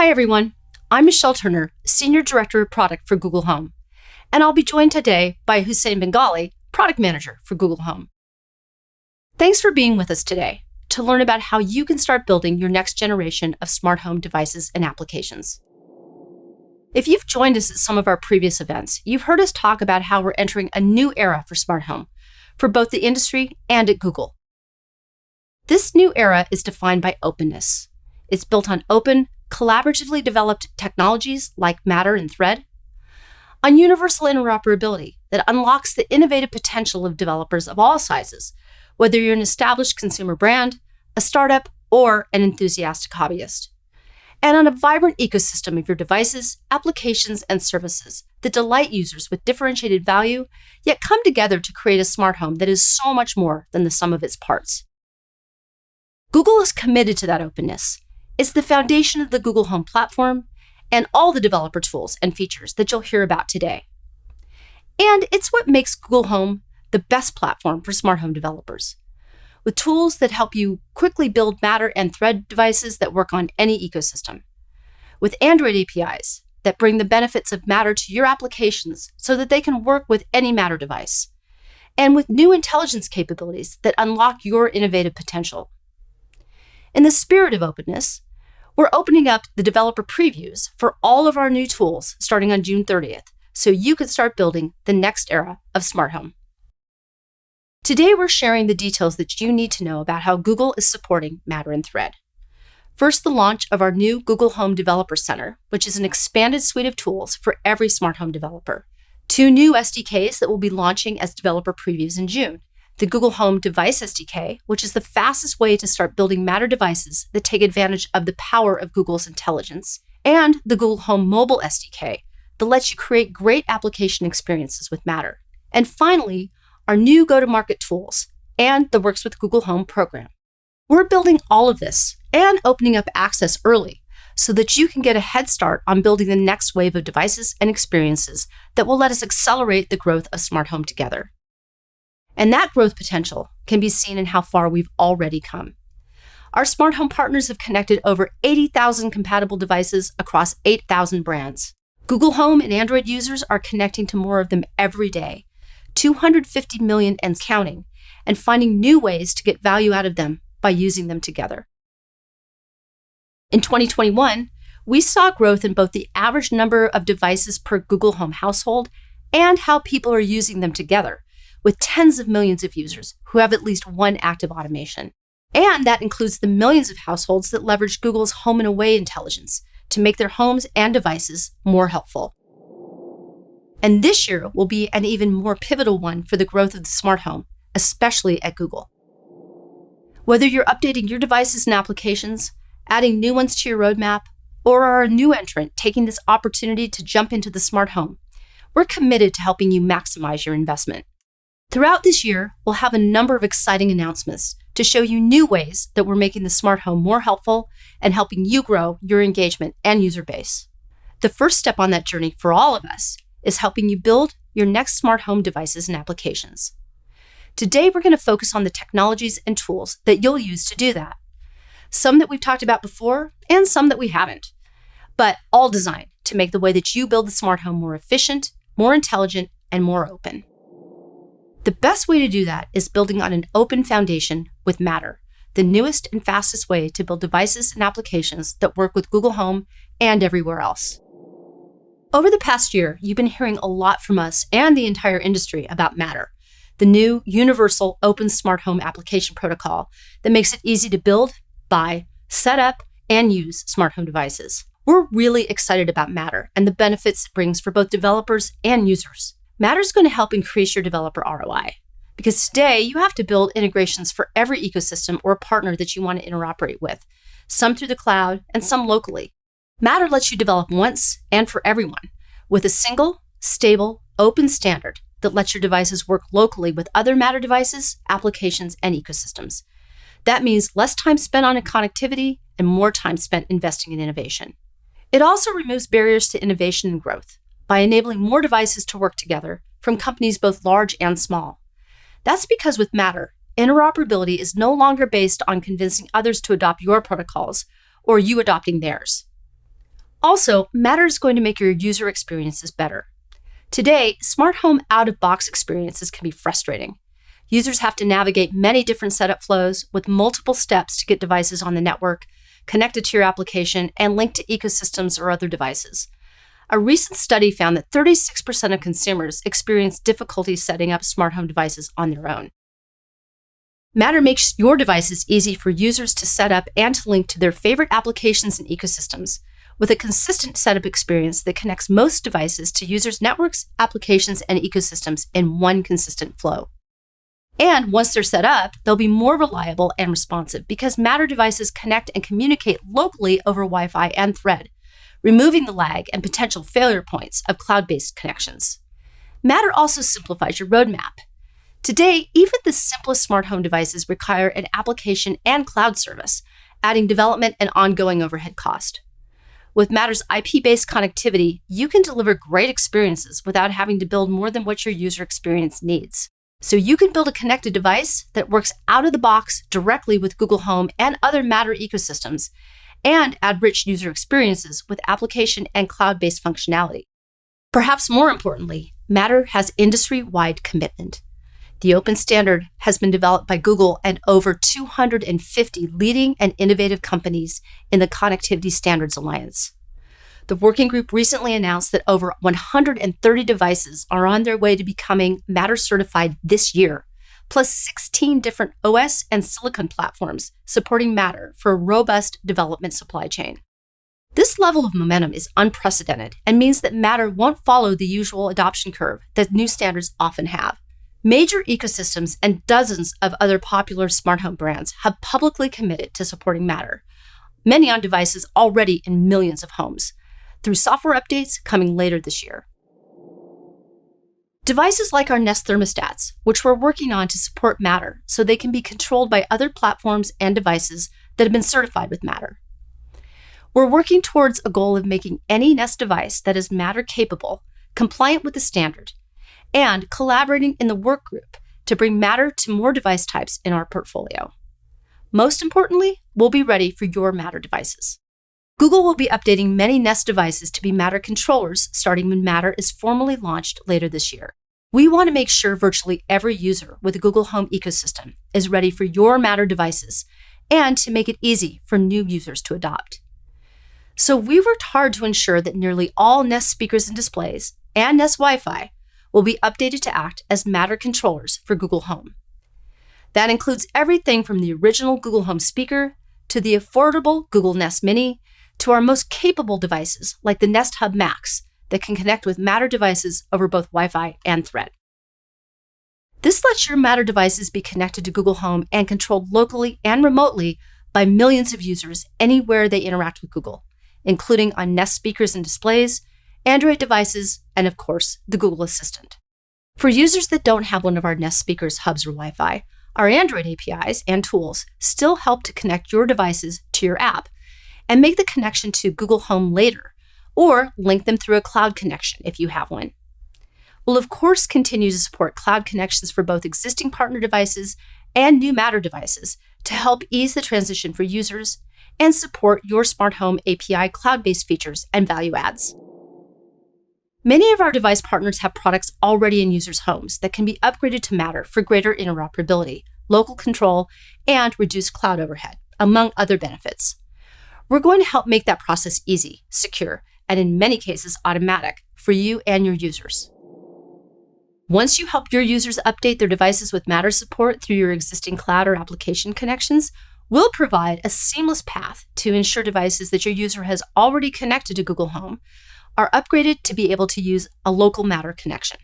Hi, everyone. I'm Michelle Turner, Senior Director of Product for Google Home, and I'll be joined today by Hussein Bengali, Product Manager for Google Home. Thanks for being with us today to learn about how you can start building your next generation of smart home devices and applications. If you've joined us at some of our previous events, you've heard us talk about how we're entering a new era for smart home, for both the industry and at Google. This new era is defined by openness. It's built on open, collaboratively developed technologies like Matter and Thread, on universal interoperability that unlocks the innovative potential of developers of all sizes, whether you're an established consumer brand, a startup, or an enthusiastic hobbyist, and on a vibrant ecosystem of your devices, applications, and services that delight users with differentiated value, yet come together to create a smart home that is so much more than the sum of its parts. Google is committed to that openness. It's the foundation of the Google Home platform and all the developer tools and features that you'll hear about today. And it's what makes Google Home the best platform for smart home developers, with tools that help you quickly build Matter and Thread devices that work on any ecosystem, with Android APIs that bring the benefits of Matter to your applications so that they can work with any Matter device, and with new intelligence capabilities that unlock your innovative potential. In the spirit of openness, we're opening up the developer previews for all of our new tools starting on June 30th, so you can start building the next era of smart home. Today, we're sharing the details that you need to know about how Google is supporting Matter and Thread. First, the launch of our new Google Home Developer Center, which is an expanded suite of tools for every smart home developer. 2 new SDKs that will be launching as developer previews in June. The Google Home Device SDK, which is the fastest way to start building Matter devices that take advantage of the power of Google's intelligence, and the Google Home Mobile SDK that lets you create great application experiences with Matter. And finally, our new go-to-market tools and the Works with Google Home program. We're building all of this and opening up access early so that you can get a head start on building the next wave of devices and experiences that will let us accelerate the growth of smart home together. And that growth potential can be seen in how far we've already come. Our smart home partners have connected over 80,000 compatible devices across 8,000 brands. Google Home and Android users are connecting to more of them every day, 250 million and counting, and finding new ways to get value out of them by using them together. In 2021, we saw growth in both the average number of devices per Google Home household and how people are using them together, with tens of millions of users who have at least one active automation. And that includes the millions of households that leverage Google's Home and Away intelligence to make their homes and devices more helpful. And this year will be an even more pivotal one for the growth of the smart home, especially at Google. Whether you're updating your devices and applications, adding new ones to your roadmap, or are a new entrant taking this opportunity to jump into the smart home, we're committed to helping you maximize your investment. Throughout this year, we'll have a number of exciting announcements to show you new ways that we're making the smart home more helpful and helping you grow your engagement and user base. The first step on that journey for all of us is helping you build your next smart home devices and applications. Today, we're going to focus on the technologies and tools that you'll use to do that. Some that we've talked about before and some that we haven't, but all designed to make the way that you build the smart home more efficient, more intelligent, and more open. The best way to do that is building on an open foundation with Matter, the newest and fastest way to build devices and applications that work with Google Home and everywhere else. Over the past year, you've been hearing a lot from us and the entire industry about Matter, the new universal open smart home application protocol that makes it easy to build, buy, set up, and use smart home devices. We're really excited about Matter and the benefits it brings for both developers and users. Matter is going to help increase your developer ROI, because today you have to build integrations for every ecosystem or partner that you want to interoperate with, some through the cloud and some locally. Matter lets you develop once and for everyone with a single, stable, open standard that lets your devices work locally with other Matter devices, applications, and ecosystems. That means less time spent on connectivity and more time spent investing in innovation. It also removes barriers to innovation and growth by enabling more devices to work together from companies both large and small. That's because with Matter, interoperability is no longer based on convincing others to adopt your protocols or you adopting theirs. Also, Matter is going to make your user experiences better. Today, smart home out-of-box experiences can be frustrating. Users have to navigate many different setup flows with multiple steps to get devices on the network, connected to your application, and linked to ecosystems or other devices. A recent study found that 36% of consumers experience difficulty setting up smart home devices on their own. Matter makes your devices easy for users to set up and to link to their favorite applications and ecosystems, with a consistent setup experience that connects most devices to users' networks, applications, and ecosystems in one consistent flow. And once they're set up, they'll be more reliable and responsive because Matter devices connect and communicate locally over Wi-Fi and Thread, removing the lag and potential failure points of cloud-based connections. Matter also simplifies your roadmap. Today, even the simplest smart home devices require an application and cloud service, adding development and ongoing overhead cost. With Matter's IP-based connectivity, you can deliver great experiences without having to build more than what your user experience needs. So you can build a connected device that works out of the box directly with Google Home and other Matter ecosystems, and add rich user experiences with application and cloud-based functionality. Perhaps more importantly, Matter has industry-wide commitment. The open standard has been developed by Google and over 250 leading and innovative companies in the Connectivity Standards Alliance. The working group recently announced that over 130 devices are on their way to becoming Matter certified this year, plus 16 different OS and silicon platforms supporting Matter for a robust development supply chain. This level of momentum is unprecedented and means that Matter won't follow the usual adoption curve that new standards often have. Major ecosystems and dozens of other popular smart home brands have publicly committed to supporting Matter, many on devices already in millions of homes, through software updates coming later this year. Devices like our Nest thermostats, which we're working on to support Matter so they can be controlled by other platforms and devices that have been certified with Matter. We're working towards a goal of making any Nest device that is Matter capable, compliant with the standard, and collaborating in the work group to bring Matter to more device types in our portfolio. Most importantly, we'll be ready for your Matter devices. Google will be updating many Nest devices to be Matter controllers starting when Matter is formally launched later this year. We want to make sure virtually every user with a Google Home ecosystem is ready for your Matter devices and to make it easy for new users to adopt. So we worked hard to ensure that nearly all Nest speakers and displays and Nest Wi-Fi will be updated to act as Matter controllers for Google Home. That includes everything from the original Google Home speaker to the affordable Google Nest Mini to our most capable devices like the Nest Hub Max that can connect with Matter devices over both Wi-Fi and Thread. This lets your Matter devices be connected to Google Home and controlled locally and remotely by millions of users anywhere they interact with Google, including on Nest speakers and displays, Android devices, and of course, the Google Assistant. For users that don't have one of our Nest speakers, hubs, or Wi-Fi, our Android APIs and tools still help to connect your devices to your app and make the connection to Google Home later, or link them through a cloud connection if you have one. We'll of course continue to support cloud connections for both existing partner devices and new Matter devices to help ease the transition for users and support your smart home API cloud-based features and value adds. Many of our device partners have products already in users' homes that can be upgraded to Matter for greater interoperability, local control, and reduced cloud overhead, among other benefits. We're going to help make that process easy, secure, and in many cases automatic for you and your users. Once you help your users update their devices with Matter support through your existing cloud or application connections, we'll provide a seamless path to ensure devices that your user has already connected to Google Home are upgraded to be able to use a local Matter connection.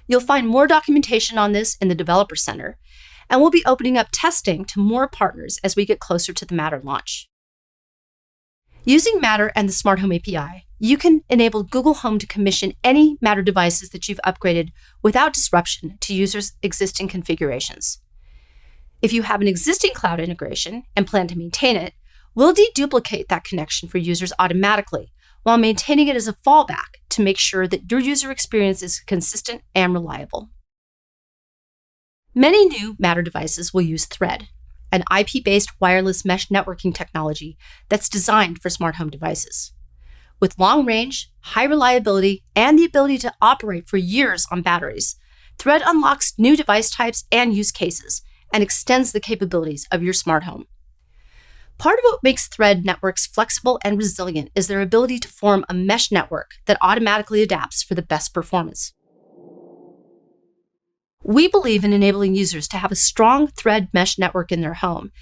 You'll find more documentation on this in the Developer Center, and we'll be opening up testing to more partners as we get closer to the Matter launch. Using Matter and the Smart Home API, you can enable Google Home to commission any Matter devices that you've upgraded without disruption to users' existing configurations. If you have an existing cloud integration and plan to maintain it, we'll deduplicate that connection for users automatically while maintaining it as a fallback to make sure that your user experience is consistent and reliable. Many new Matter devices will use Thread, an IP-based wireless mesh networking technology that's designed for smart home devices. With long range, high reliability, and the ability to operate for years on batteries, Thread unlocks new device types and use cases and extends the capabilities of your smart home. Part of what makes Thread networks flexible and resilient is their ability to form a mesh network that automatically adapts for the best performance. We believe in enabling users to have a strong Thread mesh network in their home,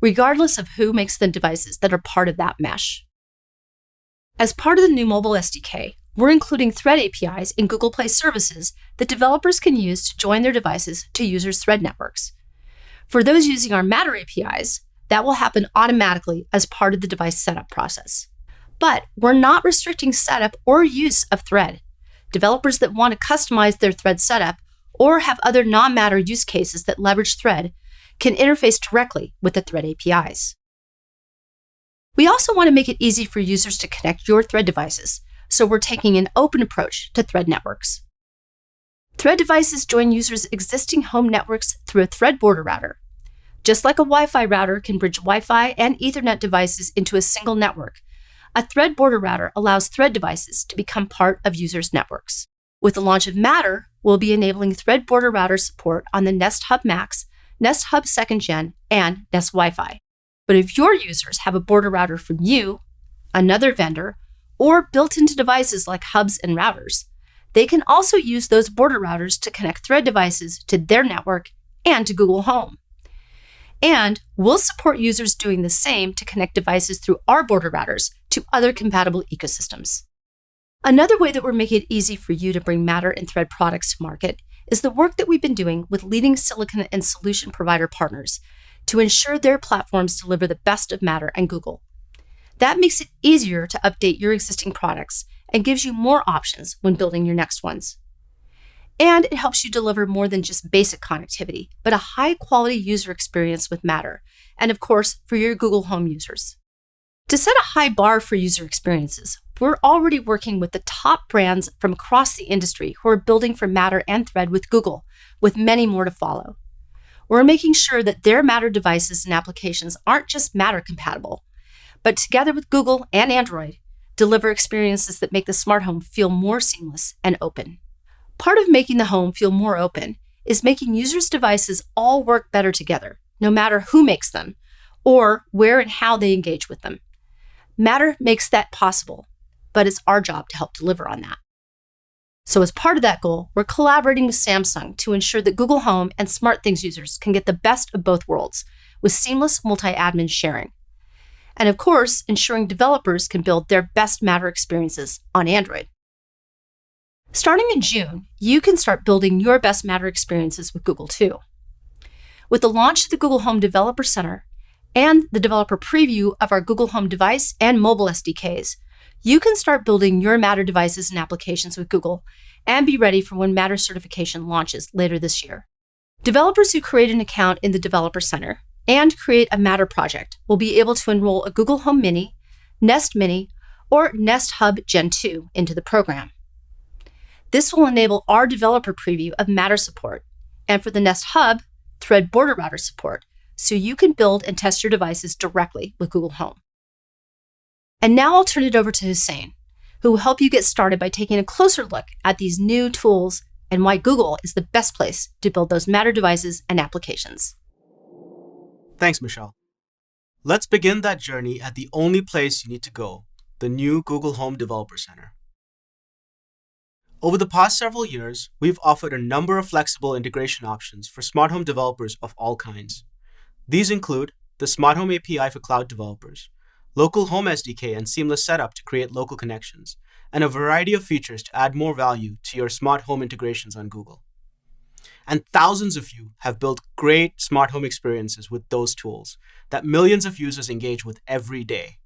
regardless of who makes the devices that are part of that mesh. As part of the new mobile SDK, we're including Thread APIs in Google Play services that developers can use to join their devices to users' Thread networks. For those using our Matter APIs, that will happen automatically as part of the device setup process. But we're not restricting setup or use of Thread. Developers that want to customize their Thread setup or have other non-Matter use cases that leverage Thread can interface directly with the Thread APIs. We also want to make it easy for users to connect your Thread devices, so we're taking an open approach to Thread networks. Thread devices join users' existing home networks through a Thread border router. Just like a Wi-Fi router can bridge Wi-Fi and Ethernet devices into a single network, a Thread border router allows Thread devices to become part of users' networks. With the launch of Matter, we'll be enabling Thread border router support on the Nest Hub Max, Nest Hub 2nd Gen, and Nest Wi-Fi. But if your users have a border router from you, another vendor, or built into devices like hubs and routers, they can also use those border routers to connect Thread devices to their network and to Google Home. And we'll support users doing the same to connect devices through our border routers to other compatible ecosystems. Another way that we're making it easy for you to bring Matter and Thread products to market is the work that we've been doing with leading silicon and solution provider partners to ensure their platforms deliver the best of Matter and Google. That makes it easier to update your existing products and gives you more options when building your next ones. And it helps you deliver more than just basic connectivity, but a high-quality user experience with Matter, and of course, for your Google Home users. To set a high bar for user experiences, we're already working with the top brands from across the industry who are building for Matter and Thread with Google, with many more to follow. We're making sure that their Matter devices and applications aren't just Matter compatible, but together with Google and Android, deliver experiences that make the smart home feel more seamless and open. Part of making the home feel more open is making users' devices all work better together, no matter who makes them, or where and how they engage with them. Matter makes that possible, but it's our job to help deliver on that. So as part of that goal, we're collaborating with Samsung to ensure that Google Home and SmartThings users can get the best of both worlds with seamless multi-admin sharing. And of course, ensuring developers can build their best Matter experiences on Android. Starting in June, you can start building your best Matter experiences with Google too. With the launch of the Google Home Developer Center and the developer preview of our Google Home device and mobile SDKs, you can start building your Matter devices and applications with Google and be ready for when Matter certification launches later this year. Developers who create an account in the Developer Center and create a Matter project will be able to enroll a Google Home Mini, Nest Mini, or Nest Hub Gen 2 into the program. This will enable our developer preview of Matter support, and for the Nest Hub, Thread border router support, so you can build and test your devices directly with Google Home. And now I'll turn it over to Hussein, who will help you get started by taking a closer look at these new tools and why Google is the best place to build those Matter devices and applications. Thanks, Michelle. Let's begin that journey at the only place you need to go, the new Google Home Developer Center. Over the past several years, we've offered a number of flexible integration options for smart home developers of all kinds. These include the Smart Home API for cloud developers, local home SDK and seamless setup to create local connections, and a variety of features to add more value to your smart home integrations on Google. And thousands of you have built great smart home experiences with those tools that millions of users engage with every day.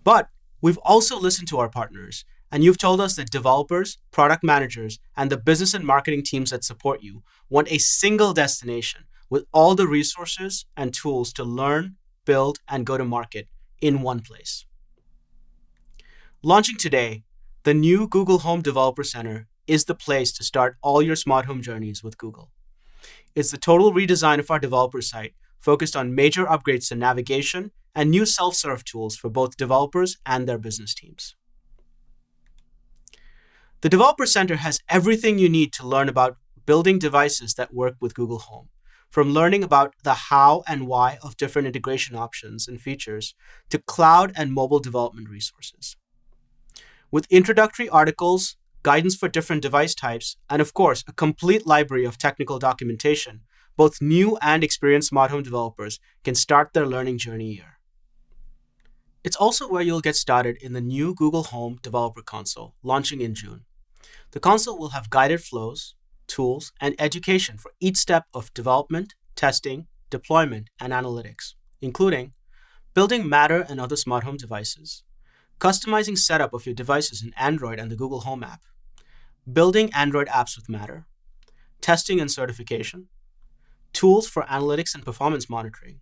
But we've also listened to our partners, and you've told us that developers, product managers, and the business and marketing teams that support you want a single destination with all the resources and tools to learn, build, and go to market in one place. Launching today, the new Google Home Developer Center is the place to start all your smart home journeys with Google. It's the total redesign of our developer site focused on major upgrades to navigation, and new self-serve tools for both developers and their business teams. The Developer Center has everything you need to learn about building devices that work with Google Home, from learning about the how and why of different integration options and features to cloud and mobile development resources. With introductory articles, guidance for different device types, and of course, a complete library of technical documentation, both new and experienced smart home developers can start their learning journey here. It's also where you'll get started in the new Google Home Developer Console, launching in June. The console will have guided flows, tools, and education for each step of development, testing, deployment, and analytics, including building Matter and other smart home devices, customizing setup of your devices in Android and the Google Home app, building Android apps with Matter, testing and certification, tools for analytics and performance monitoring,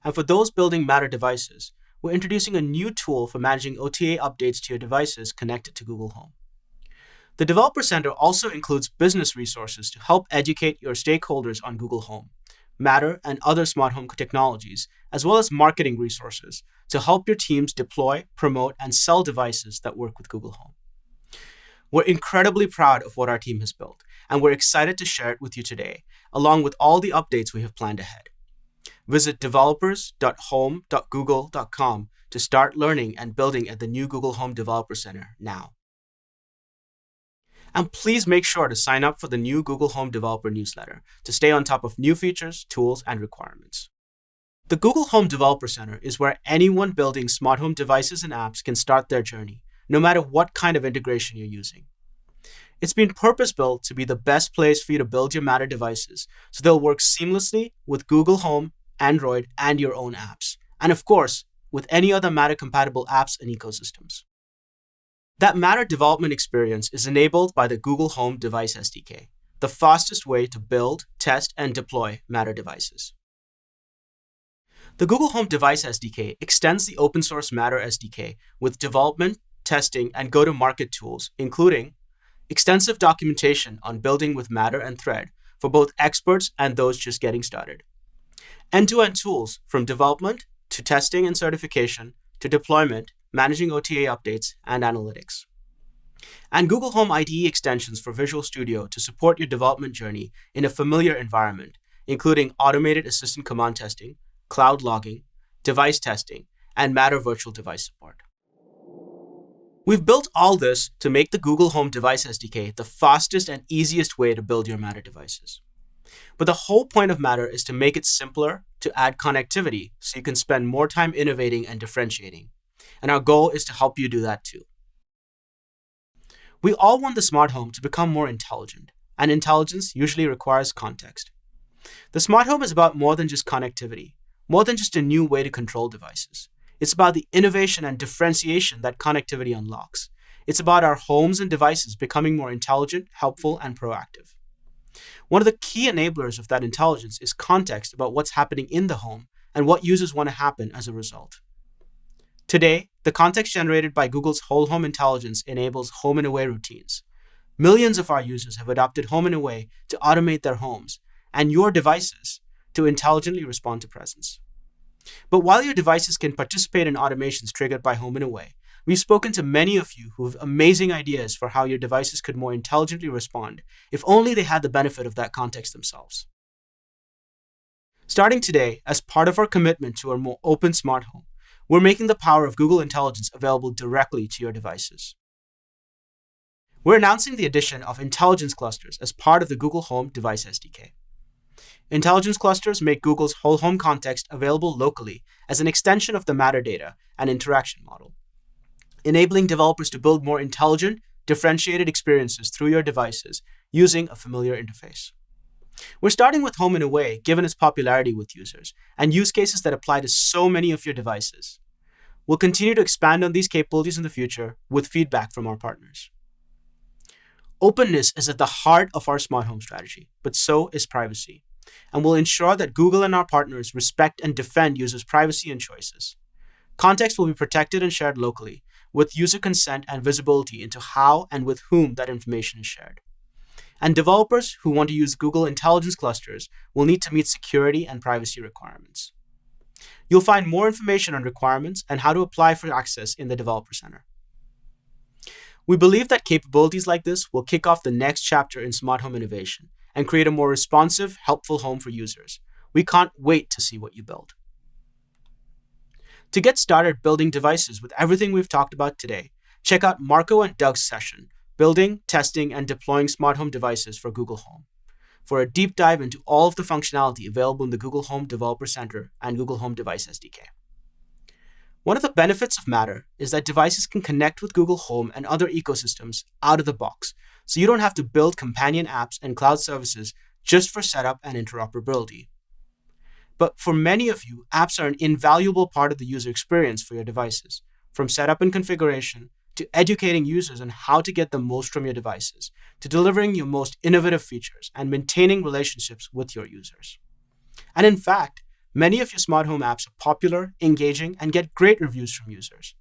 and for those building Matter devices, we're introducing a new tool for managing OTA updates to your devices connected to Google Home. The Developer Center also includes business resources to help educate your stakeholders on Google Home, Matter, and other smart home technologies, as well as marketing resources to help your teams deploy, promote, and sell devices that work with Google Home. We're incredibly proud of what our team has built, and we're excited to share it with you today, along with all the updates we have planned ahead. Visit developers.home.google.com to start learning and building at the new Google Home Developer Center now. And please make sure to sign up for the new Google Home Developer newsletter to stay on top of new features, tools, and requirements. The Google Home Developer Center is where anyone building smart home devices and apps can start their journey, no matter what kind of integration you're using. It's been purpose-built to be the best place for you to build your Matter devices, so they'll work seamlessly with Google Home, Android, and your own apps, and of course, with any other Matter-compatible apps and ecosystems. That Matter development experience is enabled by the Google Home Device SDK, the fastest way to build, test, and deploy Matter devices. The Google Home Device SDK extends the open-source Matter SDK with development, testing, and go-to-market tools, including extensive documentation on building with Matter and Thread for both experts and those just getting started, end-to-end tools from development to testing and certification to deployment, managing OTA updates, and analytics. And Google Home IDE extensions for Visual Studio to support your development journey in a familiar environment, including automated assistant command testing, cloud logging, device testing, and Matter virtual device support. We've built all this to make the Google Home Device SDK the fastest and easiest way to build your Matter devices. But the whole point of Matter is to make it simpler to add connectivity so you can spend more time innovating and differentiating. And our goal is to help you do that too. We all want the smart home to become more intelligent, and intelligence usually requires context. The smart home is about more than just connectivity, more than just a new way to control devices. It's about the innovation and differentiation that connectivity unlocks. It's about our homes and devices becoming more intelligent, helpful, and proactive. One of the key enablers of that intelligence is context about what's happening in the home and what users want to happen as a result. Today, the context generated by Google's Whole Home Intelligence enables home and away routines. Millions of our users have adopted home and away to automate their homes, and your devices to intelligently respond to presence. But while your devices can participate in automations triggered by home and away, we've spoken to many of you who have amazing ideas for how your devices could more intelligently respond if only they had the benefit of that context themselves. Starting today, as part of our commitment to a more open smart home, we're making the power of Google Intelligence available directly to your devices. We're announcing the addition of intelligence clusters as part of the Google Home Device SDK. Intelligence clusters make Google's whole home context available locally as an extension of the Matter data and interaction model, enabling developers to build more intelligent, differentiated experiences through your devices using a familiar interface. We're starting with home and away, given its popularity with users, and use cases that apply to so many of your devices. We'll continue to expand on these capabilities in the future with feedback from our partners. Openness is at the heart of our smart home strategy, but so is privacy, and we'll ensure that Google and our partners respect and defend users' privacy and choices. Context will be protected and shared locally, with user consent and visibility into how and with whom that information is shared. And developers who want to use Google Intelligence clusters will need to meet security and privacy requirements. You'll find more information on requirements and how to apply for access in the Developer Center. We believe that capabilities like this will kick off the next chapter in smart home innovation and create a more responsive, helpful home for users. We can't wait to see what you build. To get started building devices with everything we've talked about today, check out Marco and Doug's session, Building, Testing, and Deploying Smart Home Devices for Google Home, for a deep dive into all of the functionality available in the Google Home Developer Center and Google Home Device SDK. One of the benefits of Matter is that devices can connect with Google Home and other ecosystems out of the box, so you don't have to build companion apps and cloud services just for setup and interoperability. But for many of you, apps are an invaluable part of the user experience for your devices, from setup and configuration to educating users on how to get the most from your devices, to delivering your most innovative features and maintaining relationships with your users. And in fact, many of your smart home apps are popular, engaging, and get great reviews from users.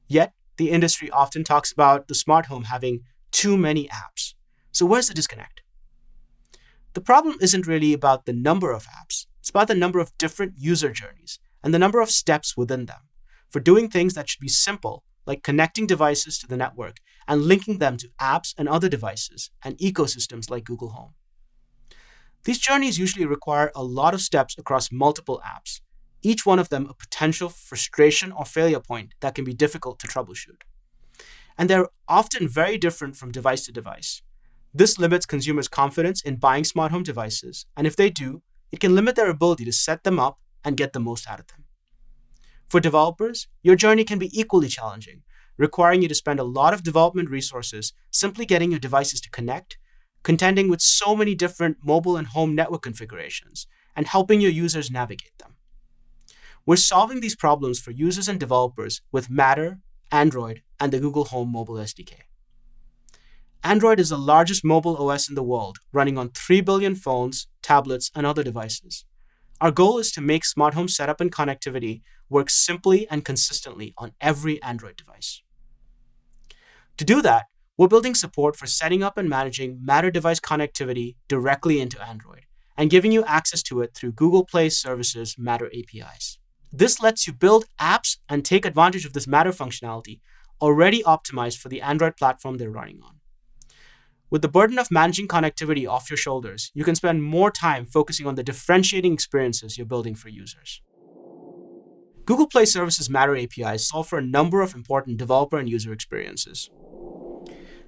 Yet, the industry often talks about the smart home having too many apps. So where's the disconnect? The problem isn't really about the number of apps. It's about the number of different user journeys and the number of steps within them for doing things that should be simple, like connecting devices to the network and linking them to apps and other devices and ecosystems like Google Home. These journeys usually require a lot of steps across multiple apps, each one of them a potential frustration or failure point that can be difficult to troubleshoot. And they're often very different from device to device. This limits consumers' confidence in buying smart home devices, and if they do, it can limit their ability to set them up and get the most out of them. For developers, your journey can be equally challenging, requiring you to spend a lot of development resources simply getting your devices to connect, contending with so many different mobile and home network configurations, and helping your users navigate them. We're solving these problems for users and developers with Matter, Android, and the Google Home Mobile SDK. Android is the largest mobile OS in the world, running on 3 billion phones, tablets, and other devices. Our goal is to make smart home setup and connectivity work simply and consistently on every Android device. To do that, we're building support for setting up and managing Matter device connectivity directly into Android and giving you access to it through Google Play Services Matter APIs. This lets you build apps and take advantage of this Matter functionality already optimized for the Android platform they're running on. With the burden of managing connectivity off your shoulders, you can spend more time focusing on the differentiating experiences you're building for users. Google Play Services Matter APIs solve for a number of important developer and user experiences.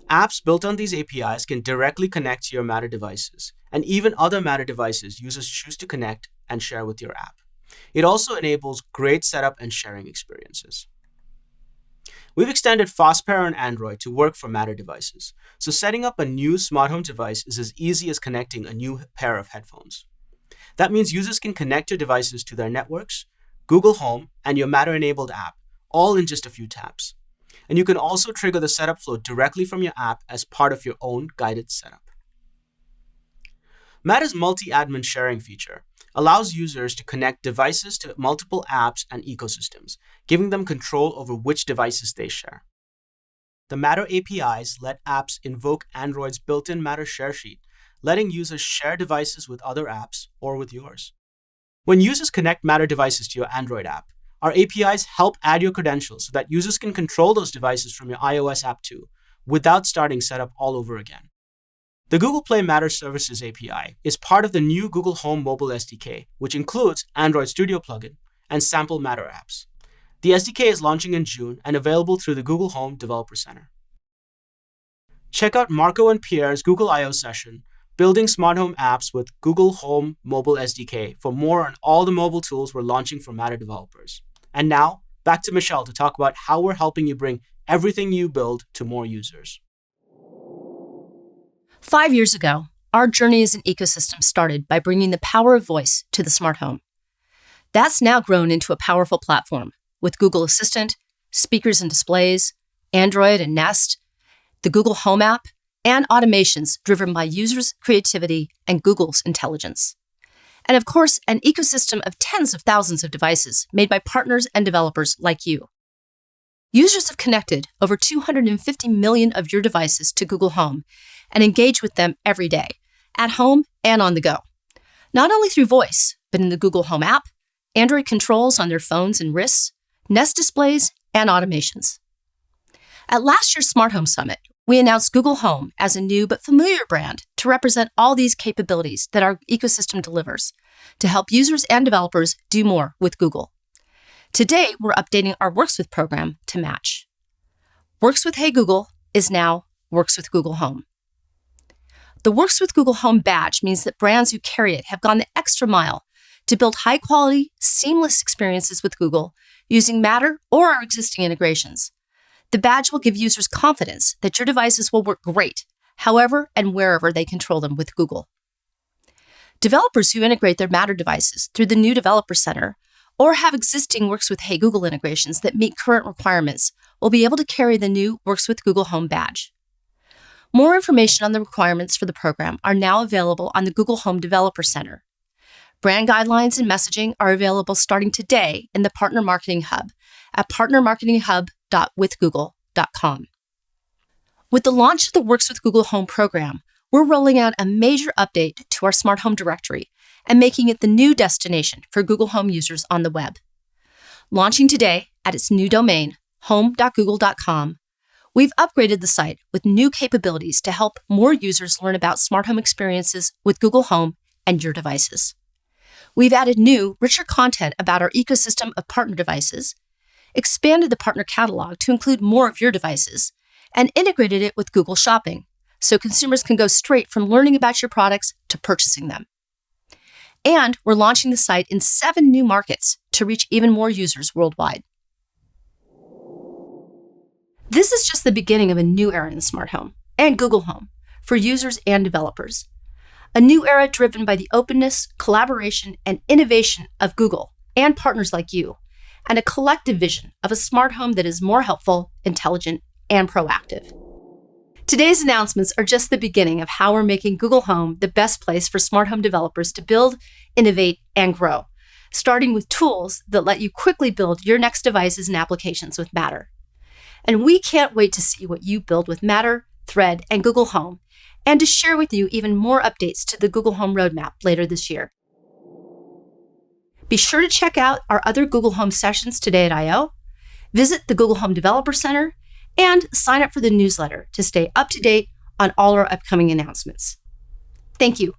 Apps built on these APIs can directly connect to your Matter devices, and even other Matter devices users choose to connect and share with your app. It also enables great setup and sharing experiences. We've extended FastPair on Android to work for Matter devices, so setting up a new smart home device is as easy as connecting a new pair of headphones. That means users can connect your devices to their networks, Google Home, and your Matter-enabled app, all in just a few taps. And you can also trigger the setup flow directly from your app as part of your own guided setup. Matter's multi-admin sharing feature allows users to connect devices to multiple apps and ecosystems, giving them control over which devices they share. The Matter APIs let apps invoke Android's built-in Matter share sheet, letting users share devices with other apps or with yours. When users connect Matter devices to your Android app, our APIs help add your credentials so that users can control those devices from your iOS app too, without starting setup all over again. The Google Play Matter Services API is part of the new Google Home Mobile SDK, which includes Android Studio plugin and sample Matter apps. The SDK is launching in June and available through the Google Home Developer Center. Check out Marco and Pierre's Google I/O session, Building Smart Home Apps with Google Home Mobile SDK, for more on all the mobile tools we're launching for Matter developers. And now, back to Michelle to talk about how we're helping you bring everything you build to more users. 5 years ago, our journey as an ecosystem started by bringing the power of voice to the smart home. That's now grown into a powerful platform with Google Assistant, speakers and displays, Android and Nest, the Google Home app, and automations driven by users' creativity and Google's intelligence. And of course, an ecosystem of tens of thousands of devices made by partners and developers like you. Users have connected over 250 million of your devices to Google Home and engage with them every day, at home and on the go. Not only through voice, but in the Google Home app, Android controls on their phones and wrists, Nest displays, and automations. At last year's Smart Home Summit, we announced Google Home as a new but familiar brand to represent all these capabilities that our ecosystem delivers to help users and developers do more with Google. Today, we're updating our Works With program to match. Works with Hey Google is now Works with Google Home. The Works with Google Home badge means that brands who carry it have gone the extra mile to build high-quality, seamless experiences with Google using Matter or our existing integrations. The badge will give users confidence that your devices will work great, however and wherever they control them with Google. Developers who integrate their Matter devices through the new Developer Center or have existing Works with Hey Google integrations that meet current requirements will be able to carry the new Works with Google Home badge. More information on the requirements for the program are now available on the Google Home Developer Center. Brand guidelines and messaging are available starting today in the Partner Marketing Hub at partnermarketinghub.withgoogle.com. With the launch of the Works with Google Home program, we're rolling out a major update to our smart home directory and making it the new destination for Google Home users on the web. Launching today at its new domain, home.google.com, we've upgraded the site with new capabilities to help more users learn about smart home experiences with Google Home and your devices. We've added new, richer content about our ecosystem of partner devices, expanded the partner catalog to include more of your devices, and integrated it with Google Shopping, so consumers can go straight from learning about your products to purchasing them. And we're launching the site in 7 new markets to reach even more users worldwide. This is just the beginning of a new era in smart home and Google Home for users and developers. A new era driven by the openness, collaboration, and innovation of Google and partners like you, and a collective vision of a smart home that is more helpful, intelligent, and proactive. Today's announcements are just the beginning of how we're making Google Home the best place for smart home developers to build, innovate, and grow, starting with tools that let you quickly build your next devices and applications with Matter. And we can't wait to see what you build with Matter, Thread, and Google Home, and to share with you even more updates to the Google Home roadmap later this year. Be sure to check out our other Google Home sessions today at I/O, visit the Google Home Developer Center, and sign up for the newsletter to stay up to date on all our upcoming announcements. Thank you.